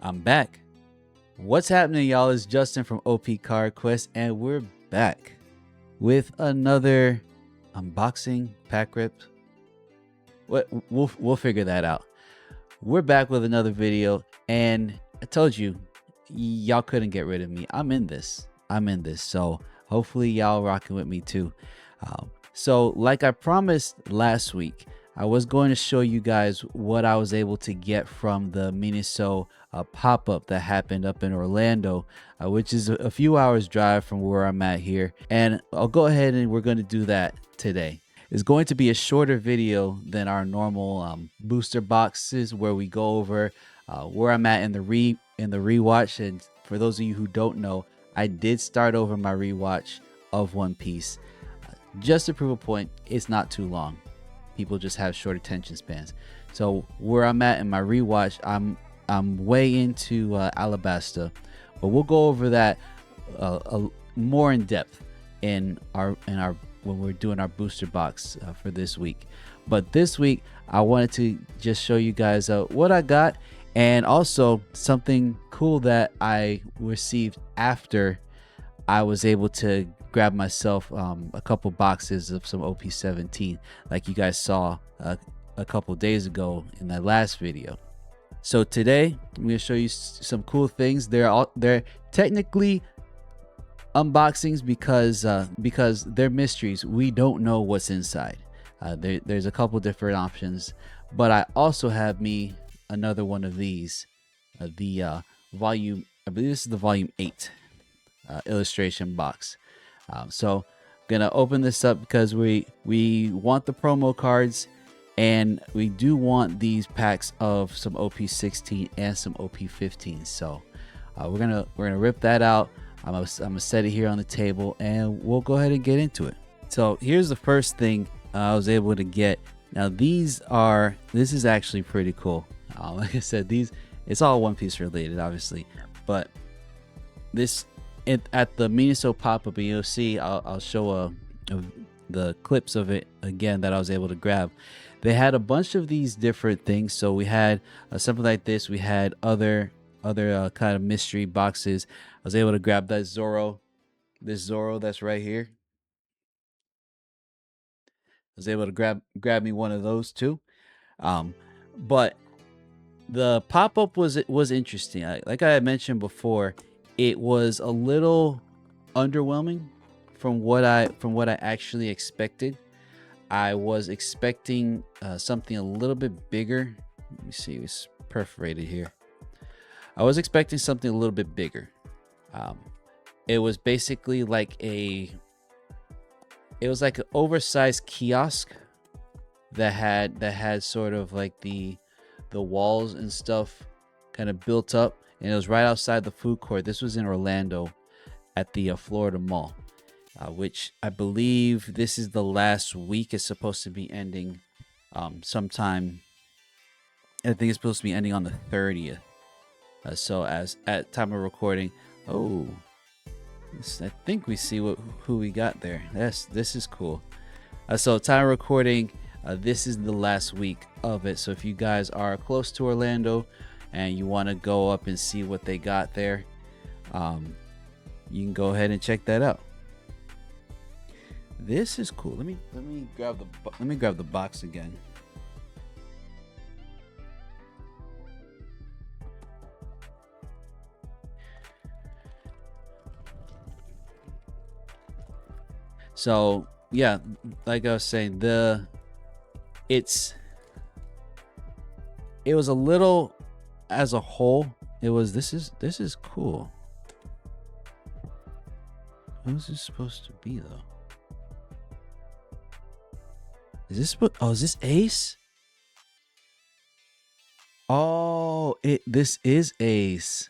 I'm back. What's happening, y'all? It's Justin from OP Card Quest, and we're back with another unboxing pack rip. We'll figure that out. We're back with another video, and I told you, y'all couldn't get rid of me. I'm in this. So hopefully y'all rocking with me too. So like I promised last week, I was going to show you guys what I was able to get from the Miniso pop-up that happened up in Orlando, which is a few hours drive from where I'm at here. And I'll go ahead and we're going to do that today. It's going to be a shorter video than our normal booster boxes where we go over where I'm at in the rewatch. And for those of you who don't know, I did start over my rewatch of One Piece. Just to prove a point, it's not too long. People just have short attention spans. So where I'm at in my rewatch, I'm way into Alabasta, but we'll go over that more in depth in our when we're doing our booster box for this week. But this week I wanted to just show you guys what I got, and also something cool that I received after I was able to grab myself a couple boxes of some OP17 like you guys saw a couple days ago in that last video. So today I'm going to show you some cool things. They're technically unboxings because they're mysteries. We don't know what's inside. There's a couple different options, but I also have me another one of these, the volume, I believe this is the volume 8 illustration box. So gonna open this up because we want the promo cards, and we do want these packs of some OP16 and some OP15. So we're gonna rip that out. I'm gonna set it here on the table, and we'll go ahead and get into it. So here's the first thing I was able to get. Now this is actually pretty cool. Like I said, it's all One Piece related, obviously, but this. At the Miniso Pop-up, you'll see I'll show the clips of it again that I was able to grab. They had a bunch of these different things. So we had something like this. We had other kind of mystery boxes. I was able to grab that Zoro that's right here. I was able to grab me one of those too. But the pop-up was interesting. Like I had mentioned before, it was a little underwhelming from what I actually expected. I was expecting something a little bit bigger. Let me see, it's perforated here. I was expecting something a little bit bigger. It was basically like an oversized kiosk that had sort of like the walls and stuff kind of built up. And it was right outside the food court. This was in Orlando at the Florida Mall, which I believe this is the last week. It's supposed to be ending sometime. I think it's supposed to be ending on the 30th. So as at time of recording, I think we see who we got there. This is cool. So time of recording, this is the last week of it. So if you guys are close to Orlando and you want to go up and see what they got there, you can go ahead and check that out. This is cool. Let me grab the box again. So yeah, like I was saying, it was a little. As a whole, this is cool. Who's this supposed to be though? Is this Ace? Oh, this is Ace.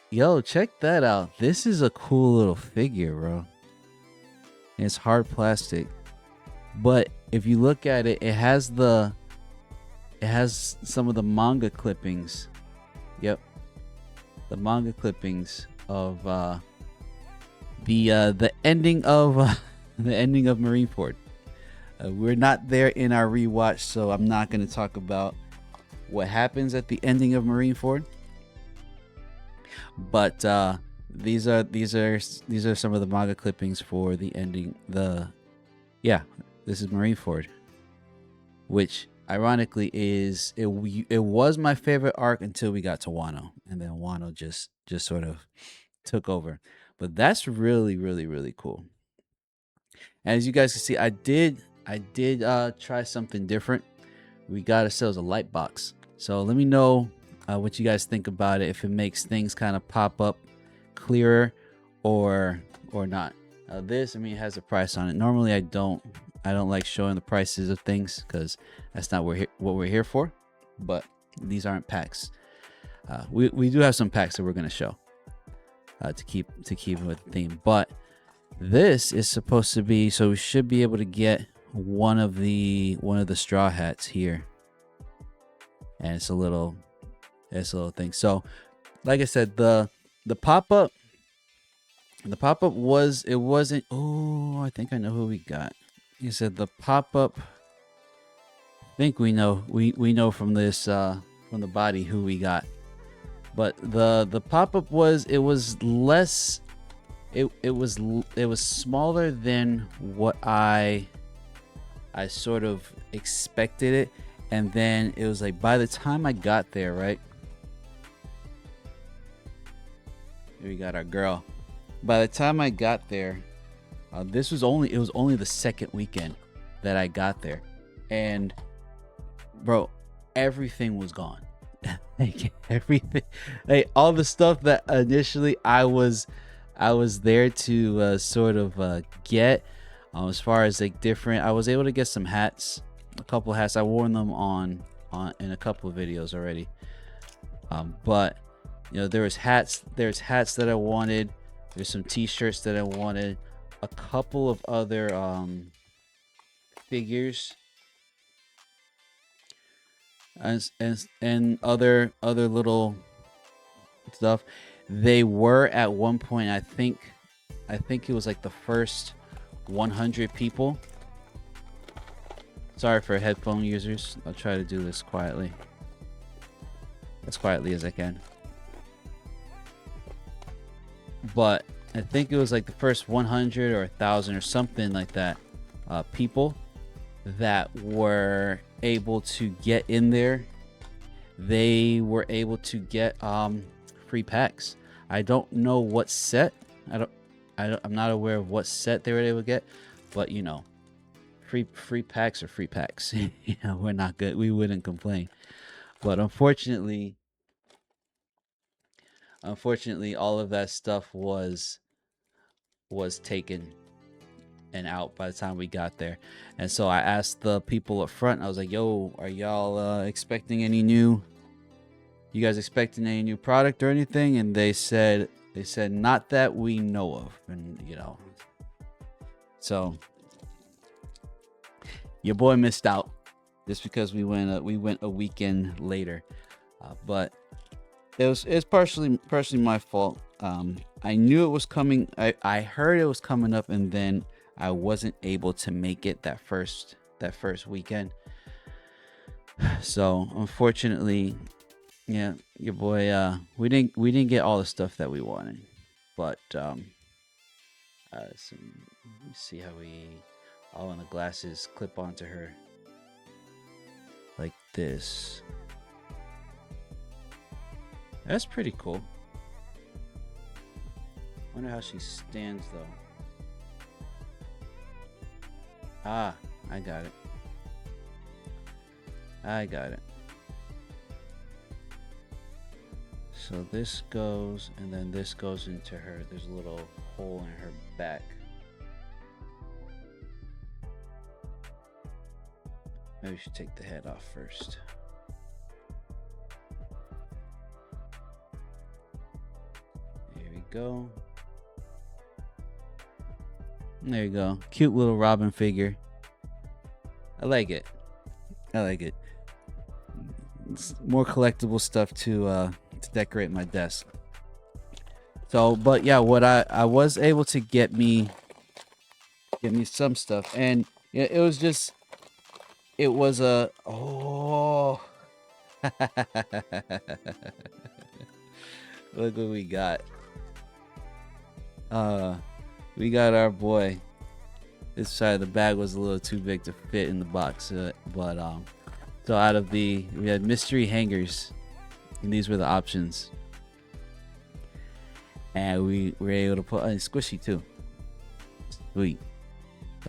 Yo, check that out. This is a cool little figure, bro. And it's hard plastic, but if you look at it, it has some of the manga clippings. Yep, the manga clippings of the ending of Marineford. We're not there in our rewatch, so I'm not going to talk about what happens at the ending of Marineford. But these are some of the manga clippings for the ending. This is Marineford, which ironically it was my favorite arc until we got to Wano, and then Wano just sort of took over. But that's really, really, really cool. And as you guys can see, I did try something different. We got ourselves a light box. So let me know what you guys think about it, if it makes things kind of pop up clearer or not. This, I mean, it has a price on it. Normally I don't like showing the prices of things because that's not what we're here for. But these aren't packs. We do have some packs that we're gonna show to keep with the theme. But this is supposed to be, so we should be able to get one of the straw hats here, and it's a little thing. So like I said, the pop-up wasn't. Oh, I think I know who we got. You said the pop-up. I think we know from this from the body who we got. But the pop-up was less. It was smaller than what I sort of expected it, and then it was like by the time I got there, right? Here we got our girl. By the time I got there, it was only the second weekend that I got there, and bro, everything was gone. Like everything, like all the stuff that initially I was there to sort of get, as far as like different. I was able to get some hats, a couple hats. I worn them on in a couple of videos already. But you know, there's hats that I wanted. There's some t-shirts that I wanted. A couple of other figures. And other little stuff. They were at one point, I think it was like the first 100 people. Sorry for headphone users. I'll try to do this quietly, as quietly as I can. But I think it was like the first 100 or 1,000 or something like that people that were able to get in there. They were able to get free packs. I don't know what set. I'm not aware of what set they were able to get, but you know, free packs are free packs. You know, we're not good. We wouldn't complain. But unfortunately, all of that stuff was taken and out by the time we got there. And so I asked the people up front, I was like, yo, are y'all expecting any new, you guys expecting any new product or anything? And they said not that we know of. And you know, so your boy missed out just because we went a weekend later. But it's partially my fault. I knew it was coming. I heard it was coming up, and then I wasn't able to make it that first weekend. So unfortunately, yeah, your boy, we didn't get all the stuff that we wanted. But so let me see how and the glasses clip onto her like this. That's pretty cool. Wonder how she stands though. Ah, I got it. So this goes, and then this goes into her. There's a little hole in her back. Maybe we should take the head off first. There we go. There you go. Cute little Robin figure. I like it. It's more collectible stuff to decorate my desk. So, but yeah, what I was able to get me some stuff, and yeah, it was a Look what we got. We got our boy. This side of the bag was a little too big to fit in the box, but so out of we had mystery hangers, and these were the options, and we were able to put squishy too. Sweet.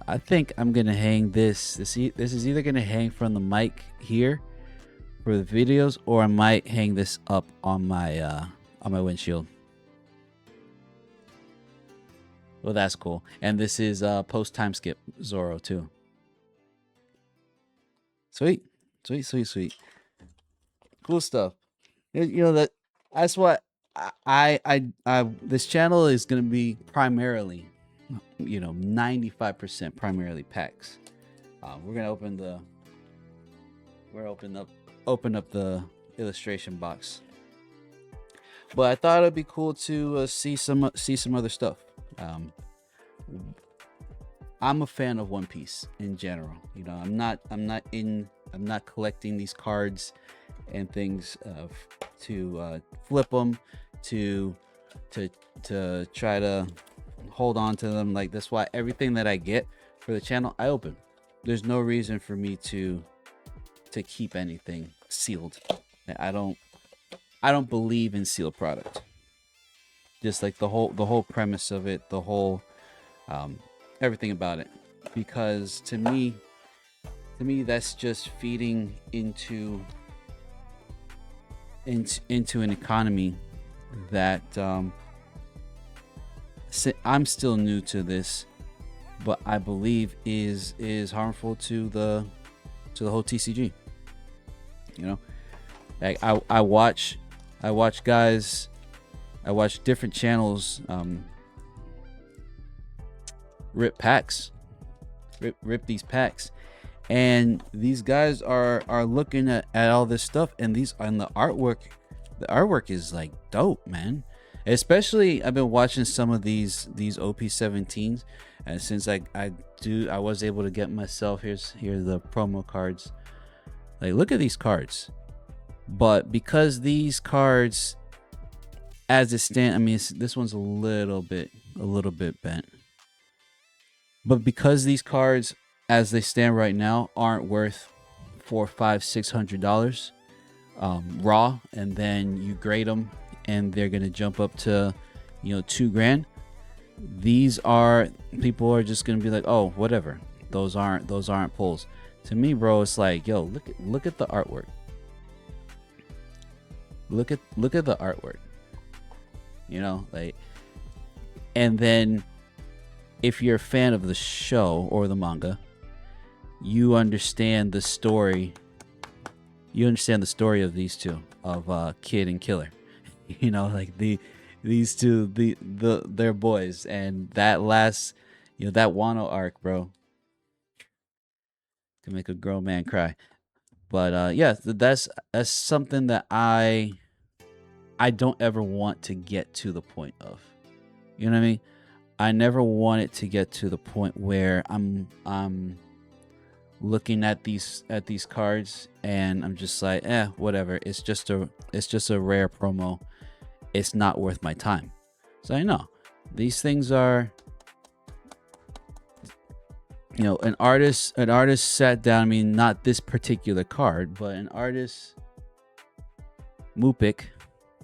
I think I'm gonna hang this. This is either gonna hang from the mic here for the videos, or I might hang this up on my windshield. Well, that's cool. And this is post time skip Zoro too. Sweet. Cool stuff. You know that's what I this channel is gonna be primarily, 95% primarily packs. We're gonna open up the illustration box. But I thought it'd be cool to see some other stuff. I'm a fan of One Piece in general. I'm not collecting these cards and things to flip them, to try to hold on to them. Like, that's why everything that I get for the channel, I open. There's no reason for me to keep anything sealed. I don't believe in sealed product. Just like the whole premise of it, the whole everything about it, because to me that's just feeding into an economy that I'm still new to this, but I believe is harmful to the whole TCG. Like I watch different channels rip packs, rip these packs, and these guys are looking at all this stuff, and the artwork is like dope, man. Especially I've been watching some of these OP17s, and since I was able to get myself, here's the promo cards. Like, look at these cards. But because these cards as it stand, I mean, this one's a little bit bent, but because these cards as they stand right now aren't worth $400, $500, $600 raw, and then you grade them and they're gonna jump up to $2,000, people are just gonna be like, oh, whatever, those aren't pulls. To me, bro, it's like, yo, look at the artwork. Look at the artwork. Like, and then if you're a fan of the show or the manga, you understand the story. You understand the story of these two, of Kid and Killer. Like these two, they're boys, and that last, that Wano arc, bro, can make a grown man cry. But yeah, that's something that I don't ever want to get to the point of. You know what I mean? I never want it to get to the point where I'm looking at these cards and I'm just like, whatever. It's just a rare promo. It's not worth my time. So I know these things are, an artist sat down. I mean, not this particular card, but an artist, Mupik,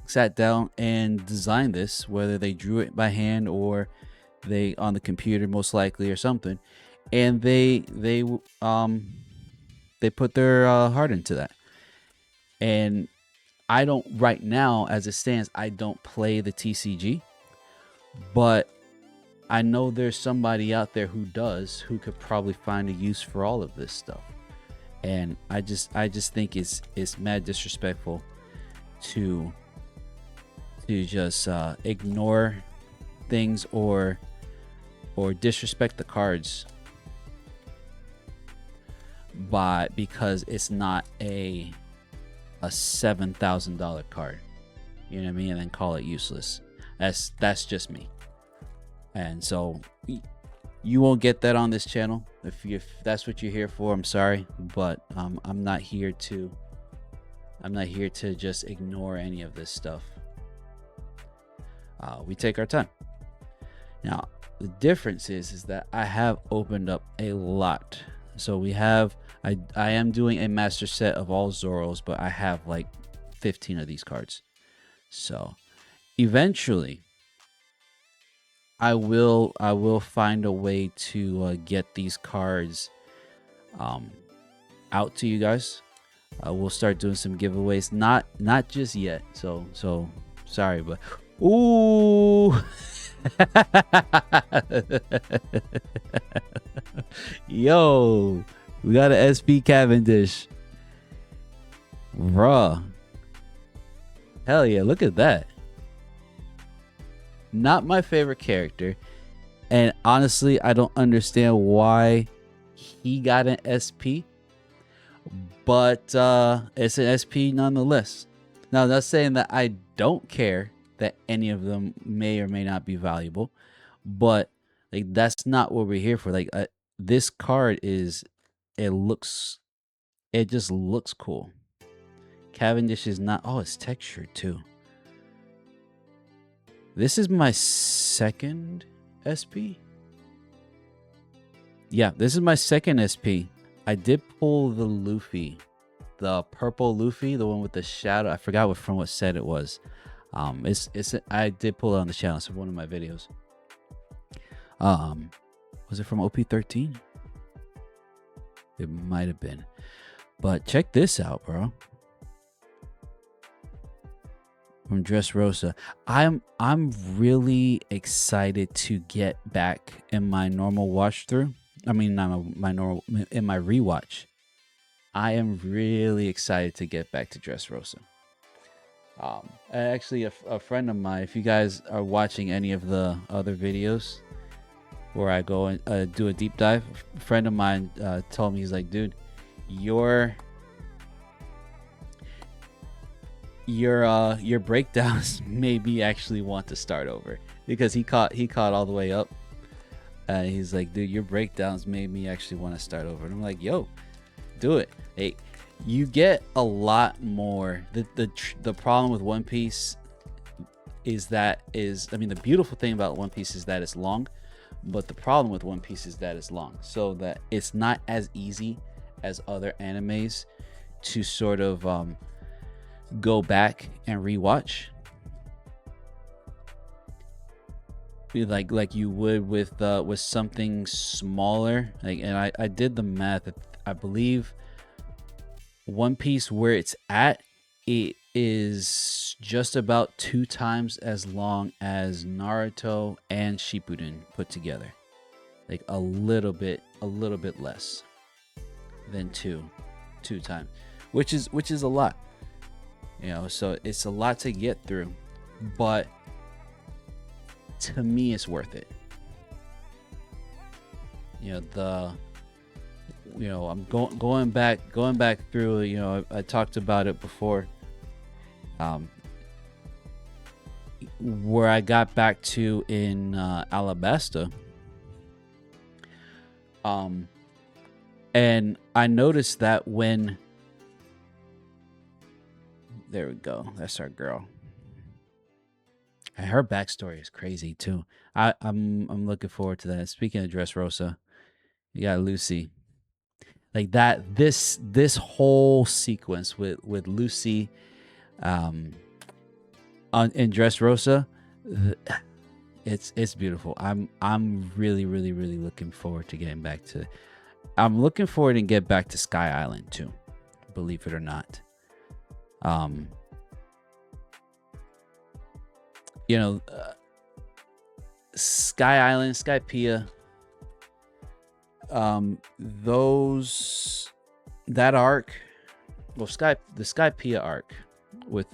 sat down and designed this, whether they drew it by hand or they on the computer, most likely, or something, and they put their heart into that. And I don't, right now as it stands, I don't play the TCG, but I know there's somebody out there who does, who could probably find a use for all of this stuff. And I just think it's mad disrespectful to just ignore things or disrespect the cards because it's not a $7,000 card, you know what I mean, and then call it useless. That's just me. And so you won't get that on this channel. If that's what you're here for, I'm sorry, but I'm not here to I'm not here to just ignore any of this stuff. We take our time. Now, the difference is that I have opened up a lot. So we have, I am doing a master set of all Zoros, but I have like 15 of these cards. So eventually I will find a way to get these cards out to you guys. We'll start doing some giveaways. Not just yet. So sorry, but ooh. Yo, we got an SP Cavendish. Bruh. Hell yeah, look at that. Not my favorite character. And honestly, I don't understand why he got an SP. But it's an SP nonetheless. Now, that's saying that I don't care that any of them may or may not be valuable, but like that's not what we're here for. Like this card is, it just looks cool. Cavendish is not, oh, it's textured too. This is my second SP. Yeah, this is my second SP. I did pull the Luffy, the purple Luffy, the one with the shadow. I forgot from what set it was. I did pull it on the channel. It's one of my videos. Was it from OP13? It might have been. But check this out, bro. From Dressrosa. I'm really excited to get back in my normal watch through. I mean, not my normal, in my rewatch. I am really excited to get back to Dressrosa. Actually, a friend of mine, if you guys are watching any of the other videos where I go and do a deep dive, a friend of mine told me, he's like, dude, your breakdowns made me actually want to start over, because he caught all the way up. He's like, dude, your breakdowns made me actually want to start over. And I'm like, yo, do it. Hey, you get a lot more. The problem with One Piece I mean, the beautiful thing about One Piece is that it's long, but the problem with One Piece is that it's long, so that it's not as easy as other animes to sort of go back and rewatch, like you would with something smaller. Like, and I did the math. I believe One Piece, where it's at, it is just about 2 times as long as Naruto and Shippuden put together. Like a little bit less than two times, which is a lot. You know, so it's a lot to get through, but to me, it's worth it. You know, I'm going back through. You know, I talked about it before. Where I got back to in Alabasta. And I noticed that when, there we go, that's our girl. And her backstory is crazy too. I'm looking forward to that. Speaking of Dressrosa, you got Lucy. Like that, this whole sequence with Lucy, in Dressrosa, it's beautiful. I'm really looking forward to getting back to. I'm looking forward to get back to Sky Island too, believe it or not. You know, Sky Island, Skypiea, that arc, well, the Skypiea arc with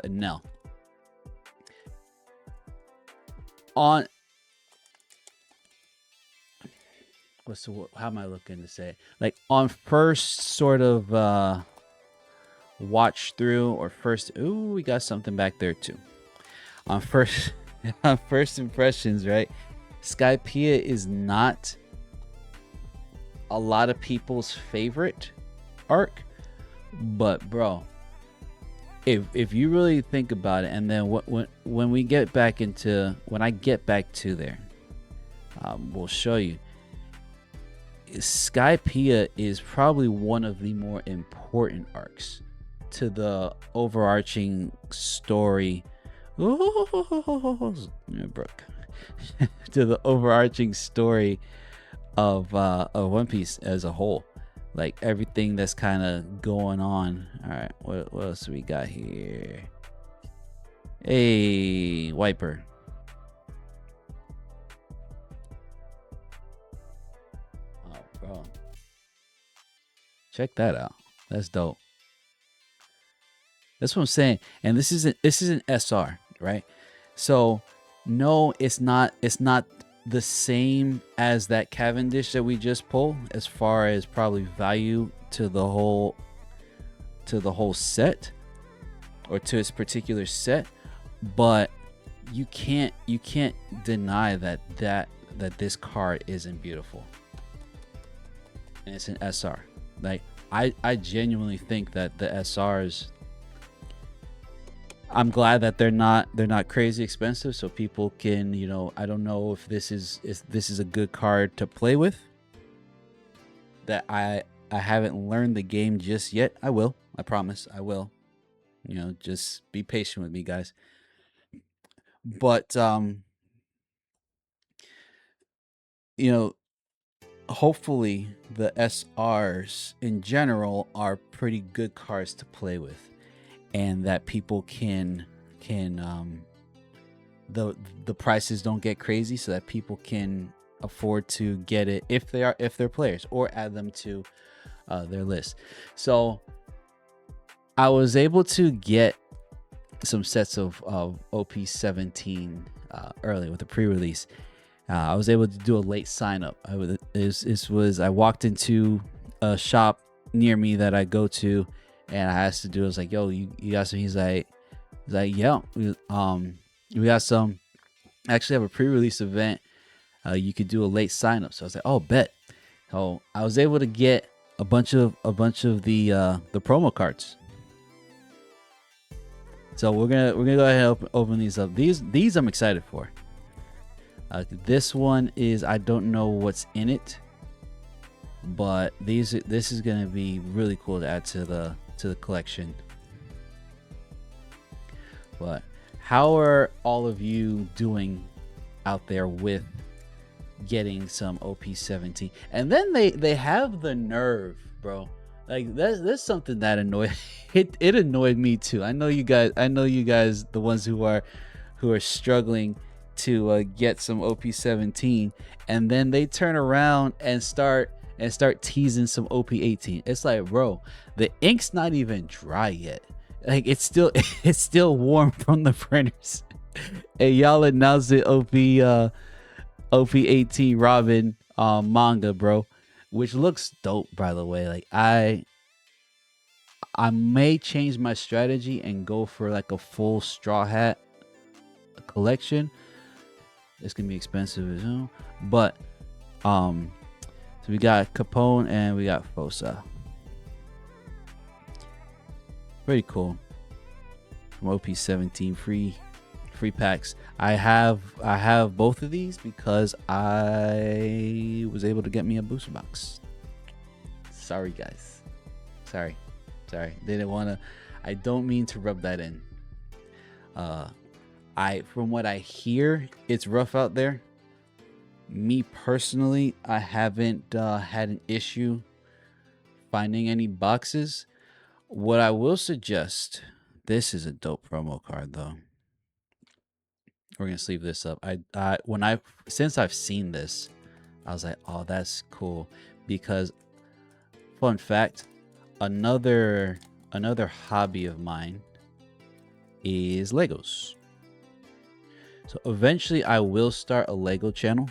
Nell on. How am I looking to say it? Like on first sort of watch through, or first, ooh, we got something back there too. On first impressions, right? Skypiea is not a lot of people's favorite arc, but bro, if you really think about it, and then when we get back into when I get back to there, we'll show you. Skypiea is probably one of the more important arcs to the overarching story. Brooke. To the overarching story of One Piece as a whole, like everything that's kind of going on. All right, what else we got here? A wiper. Oh, bro, check that out. That's dope. That's what I'm saying. And this is an SR, right? So no, it's not the same as that Cavendish that we just pulled as far as probably value to the whole set, or to its particular set, but you can't deny that this card isn't beautiful. And it's an SR. Like I genuinely think that the SRs, I'm glad that they're not crazy expensive, so people can, I don't know if this is a good card to play with. That I haven't learned the game just yet. I will. I promise I will. Just be patient with me, guys. But hopefully the SRs in general are pretty good cards to play with, and that people can the prices don't get crazy, so that people can afford to get it if they're players, or add them to their list. So I was able to get some sets of OP17 early with the pre-release. I was able to do a late sign up. I walked into a shop near me that I go to, and I asked the dude, I was like, yo, you got some? He's like, yeah, we got some. I actually have a pre-release event. You could do a late sign up. So I was like, oh, bet. So I was able to get a bunch of the promo cards. So we're gonna go ahead and open these up. These I'm excited for. This one is, I don't know what's in it, but this is gonna be really cool to add to the collection. But how are all of you doing out there with getting some OP17? And then they have the nerve, bro. Like that's something that annoyed it annoyed me too. I know you guys, the ones who are struggling to get some OP17, and then they turn around and start teasing some OP18. It's like, bro, the ink's not even dry yet. Like it's still warm from the printers. And y'all announced it OP18 Robin manga, bro, which looks dope, by the way. Like I may change my strategy and go for like a full Straw Hat collection. It's gonna be expensive as hell, but so we got Capone and we got Fosa. Pretty cool. From OP17 free packs. I have both of these because I was able to get me a booster box. Sorry guys. Sorry. Didn't want to. I don't mean to rub that in. From what I hear, it's rough out there. Me personally, I haven't had an issue finding any boxes. What I will suggest, this is a dope promo card though. We're gonna sleeve this up. Since I've seen this, I was like, oh, that's cool. Because fun fact, another hobby of mine is Legos. So eventually I will start a Lego channel.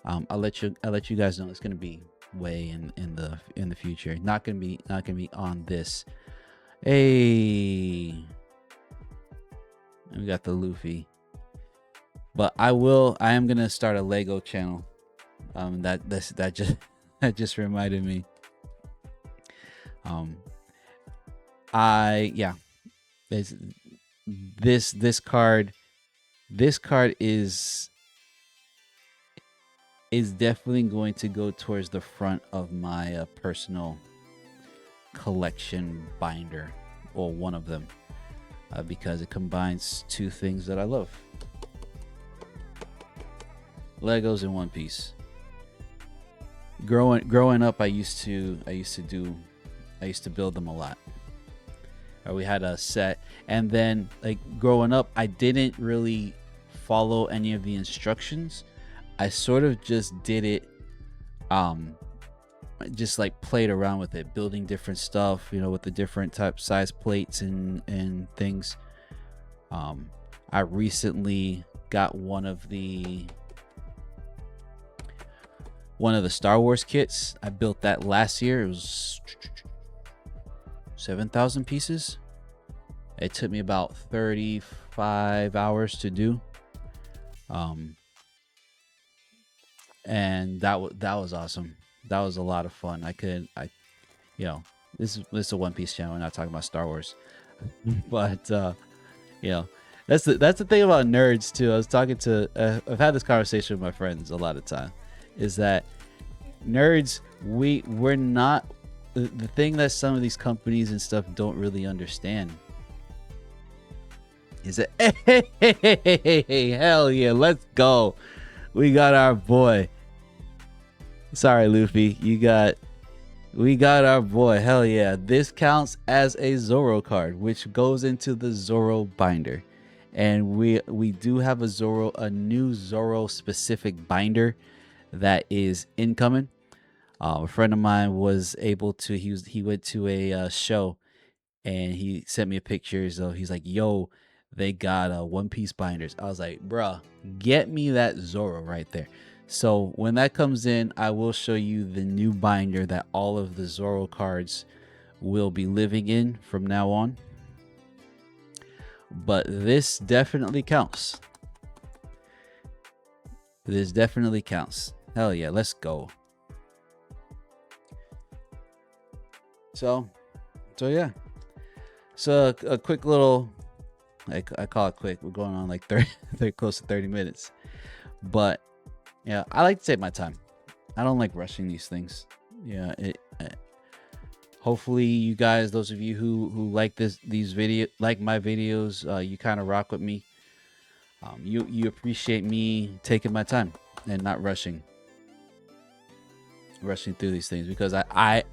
I'll let you guys know. It's gonna be way in the future. Not gonna be on this. Hey, we got the Luffy. But I am gonna start a Lego channel. That just reminded me. There's this card. This card is definitely going to go towards the front of my personal collection binder, or one of them, because it combines two things that I love: Legos and One Piece. Growing up, I used to build them a lot. We had a set, and then like growing up, I didn't really follow any of the instructions. I sort of just did it, just like played around with it, building different stuff, with the different type size plates and things. I recently got one of the Star Wars kits. I built that last year. It was 7,000 pieces. It took me about 35 hours to do. And that was awesome. That was a lot of fun. This is a One Piece channel. We're not talking about Star Wars, but that's the thing about nerds too. I was talking to I've had this conversation with my friends a lot of time. Is that nerds? We're not the thing that some of these companies and stuff don't really understand. Is that hey, hell yeah, let's go. We got our boy. Sorry, Luffy. We got our boy. Hell yeah. This counts as a Zoro card, which goes into the Zoro binder. And we do have a new Zoro specific binder that is incoming. A friend of mine was able to, he went to a show, and he sent me a picture. So he's like, yo, they got One Piece binders. I was like, bruh, get me that Zoro right there. So when that comes in, I will show you the new binder that all of the Zoro cards will be living in from now on. But this definitely counts. This definitely counts. Hell yeah, let's go. So yeah. So a quick little, I call it quick. We're going on like 30 close to 30 minutes. But yeah, I like to take my time. I don't like rushing these things. Yeah, hopefully you guys, those of you who like my videos, you kind of rock with me. You appreciate me taking my time and not rushing through these things, because I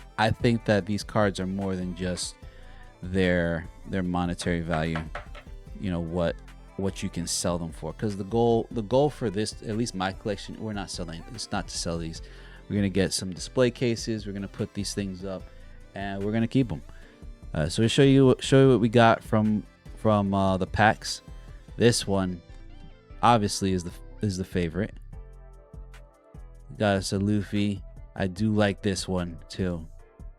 think that these cards are more than just their monetary value. What you can sell them for, because the goal for this, at least my collection, we're not selling. It's not to sell these. We're gonna get some display cases. We're gonna put these things up, and we're gonna keep them. So we'll show you what we got from the packs. This one obviously is the favorite. Got us a Luffy. I do like this one too.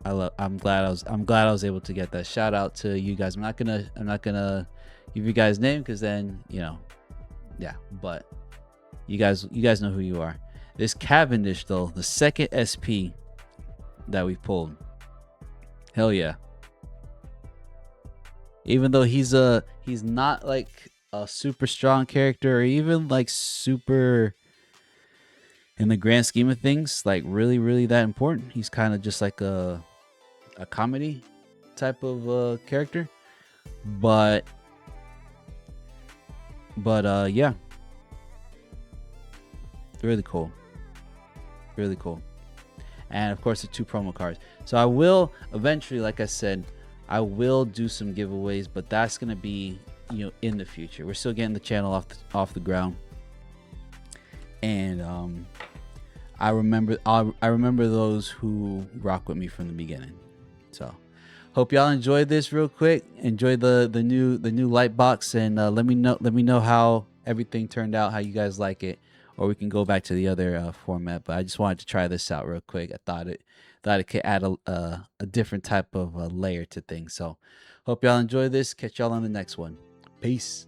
I'm glad I was able to get that. Shout out to you guys. I'm not gonna give you guys name, because then yeah, but you guys know who you are. This Cavendish though, the second SP that we pulled, hell yeah. Even though he's not like a super strong character, or even like super, in the grand scheme of things, like really that important. He's kind of just like a comedy type of character, but yeah, really cool. And of course the 2 promo cards. So I will eventually, like I said, I will do some giveaways, but that's gonna be in the future. We're still getting the channel off the ground, and I remember those who rock with me from the beginning. So hope y'all enjoyed this real quick. Enjoy the new light box, and let me know how everything turned out, how you guys like it, or we can go back to the other format. But I just wanted to try this out real quick. I thought it could add a different type of layer to things. So hope y'all enjoy this. Catch y'all on the next one. Peace.